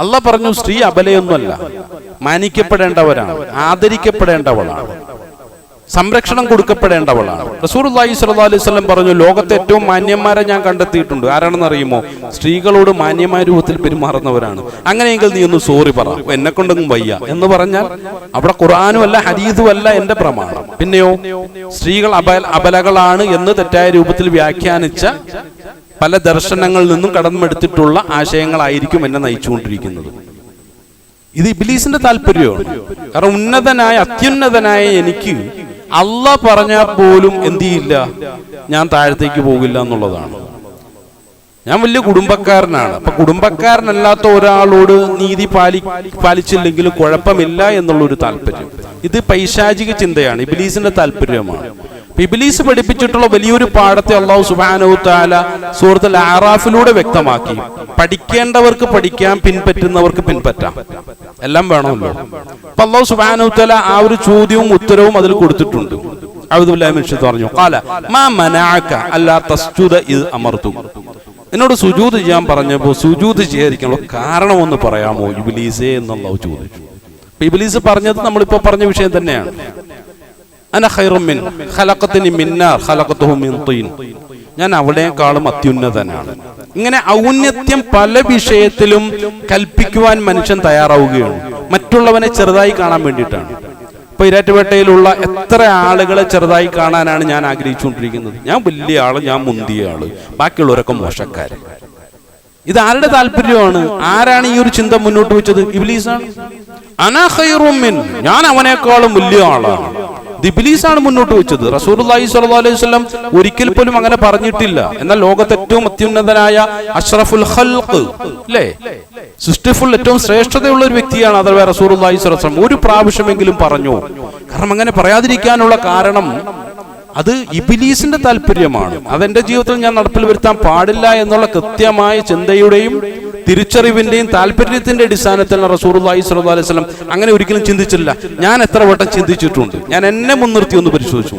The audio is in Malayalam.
അള്ളാഹ് പറഞ്ഞു സ്ത്രീ അബലയൊന്നുമല്ല, മാനിക്കപ്പെടേണ്ടവരാണ്, ആദരിക്കപ്പെടേണ്ടവളാണ്, സംരക്ഷണം കൊടുക്കപ്പെടേണ്ടവളാണ്. റസൂലുള്ളാഹി സ്വല്ലല്ലാഹു അലൈഹി വസല്ലം പറഞ്ഞു, ലോകത്തെ ഏറ്റവും മാന്യന്മാരെ ഞാൻ കണ്ടെത്തിയിട്ടുണ്ട്. ആരാണെന്ന് അറിയുമോ? സ്ത്രീകളോട് മാന്യമായ രൂപത്തിൽ പെരുമാറുന്നവരാണ്. അങ്ങനെയെങ്കിൽ നീ ഒന്ന് സോറി പറ, എന്നെ കൊണ്ടൊന്നും വയ്യ എന്ന് പറഞ്ഞാൽ അവിടെ ഖുർആനും അല്ല ഹദീസും അല്ല എന്റെ പ്രമാണം. പിന്നെയോ സ്ത്രീകൾ അബലകളാണ് എന്ന് തെറ്റായ രൂപത്തിൽ വ്യാഖ്യാനിച്ച പല ദർശനങ്ങളിൽ നിന്നും കടമെടുത്തിട്ടുള്ള ആശയങ്ങളായിരിക്കും എന്നെ നയിച്ചുകൊണ്ടിരിക്കുന്നത്. ഇത് ഇബ്ലീസിന്റെ താല്പര്യമാണ്. കാരണം ഉന്നതനായ അത്യുന്നതനായ എനിക്ക് അള്ളാഹ് പറഞ്ഞാൽ പോലും എന്ത് ചെയ്യില്ല, ഞാൻ താഴത്തേക്ക് പോകില്ല എന്നുള്ളതാണ്. ഞാൻ വലിയ കുടുംബക്കാരനാണ്. അപ്പൊ കുടുംബക്കാരനല്ലാത്ത ഒരാളോട് നീതി പാലിച്ചില്ലെങ്കിലും കുഴപ്പമില്ല എന്നുള്ളൊരു താല്പര്യം, ഇത് പൈശാചിക ചിന്തയാണ്, ഇബ്ലീസിന്റെ താല്പര്യമാണ്. ഇബ്ലീസ് പഠിപ്പിച്ചിട്ടുള്ള വലിയൊരു പാഠത്തെ അല്ലാഹു സുബ്ഹാനഹു തആല സൂറത്തുൽ അഅറാഫിലൂടെ വ്യക്തമാക്കി. പഠിക്കേണ്ടവർക്ക് പഠിക്കാം, പിൻപറ്റുന്നവർക്ക് പിൻപറ്റാം, എല്ലാം വേണമല്ലോ. അപ്പൊ അല്ലാഹു സുബ്ഹാനഹു തആല ആ ഒരു ചോദ്യവും ഉത്തരവും അതിൽ കൊടുത്തിട്ടുണ്ട്. അഊദു ബില്ലാഹി മിനശ് ശൈത്വാനിർ റജീം. ഖാല മാ മനഅക അല്ലാ തസ്ജുദ ഇദ് അമർതു. എന്നോട് സുജൂദ് ചെയ്യാൻ പറഞ്ഞപ്പോൾ സുജൂദ് ചെയ്യാതിരിക്കാനുള്ള കാരണം ഒന്ന് പറയാമോ ഇബ്ലീസേ എന്ന് അല്ലാഹു ചോദിച്ചു. അപ്പൊ ഇബ്ലീസ് പറഞ്ഞത് നമ്മളിപ്പോ പറഞ്ഞ വിഷയം തന്നെയാണ്. അന ഖൈറും മിൻ ഖലഖതനി മിൻ നാർ ഖലഖതുഹു മിൻ തീൻ. ഞാൻ അവളെക്കാളും അത്യുന്നതനാണ്. ഇങ്ങനെ ഔന്നത്യം പല വിഷയത്തിലും കൽപ്പിക്കുവാൻ മനുഷ്യൻ തയ്യാറാവുകയാണ്, മറ്റുള്ളവനെ ചെറുതായി കാണാൻ വേണ്ടിയിട്ടാണ്. ഇപ്പൊ ഇരാറ്റുപേട്ടയിലുള്ള എത്ര ആളുകളെ ചെറുതായി കാണാനാണ് ഞാൻ ആഗ്രഹിച്ചുകൊണ്ടിരിക്കുന്നത്. ഞാൻ വലിയ ആള്, ഞാൻ മുന്തിയ ആള്, ബാക്കിയുള്ളവരൊക്കെ മോശക്കാര്. ഇത് ആരുടെ താല്പര്യമാണ്? ആരാണ് ഈ ഒരു ചിന്ത മുന്നോട്ട് വെച്ചത്? ഇബ്ലീസാണ്. അനാ ഖൈറും മിൻ, ഞാൻ അവനേക്കാളും വലിയ ആളാണ്. ഇബ്ലീസാണ് മുന്നോട്ട് വെച്ചത്. റസൂലുള്ളാഹി സ്വല്ലല്ലാഹു അലൈഹി വസല്ലം ഒരിക്കൽ പോലും അങ്ങനെ പറഞ്ഞിട്ടില്ല. എന്നാൽ ലോകത്തെ ഏറ്റവും അത്യുന്നതനായ അഷ്റഫുൽ ഖൽഖ്, അല്ലേ, സൃഷ്ടിഫുൾ ഏറ്റവും ശ്രേഷ്ഠതയുള്ള ഒരു വ്യക്തിയാണ് അഥവാ റസൂലുള്ളാഹി സ്വല്ലല്ലാഹു അലൈഹി വസല്ലം. ഒരു പ്രാവശ്യമെങ്കിലും പറഞ്ഞു. കാരണം അങ്ങനെ പറയാതിരിക്കാനുള്ള കാരണം അത് ഇബ്ലീസിന്റെ താല്പര്യമാണ്. അതെന്റെ ജീവിതത്തിൽ ഞാൻ നടപ്പിൽ വരുത്താൻ പാടില്ല എന്നുള്ള കൃത്യമായ ചിന്തയുടെയും തിരിച്ചറിവിന്റെയും താല്പര്യത്തിന്റെ അടിസ്ഥാനത്തിൽ റസൂലുള്ളാഹി സ്വല്ലല്ലാഹു അലൈഹി വസല്ലം അങ്ങനെ ഒരിക്കലും ചിന്തിച്ചില്ല. ഞാൻ എത്ര വട്ടം ചിന്തിച്ചിട്ടുണ്ട്. ഞാൻ എന്നെ മുൻനിർത്തി ഒന്ന് പരിശോധിച്ചു.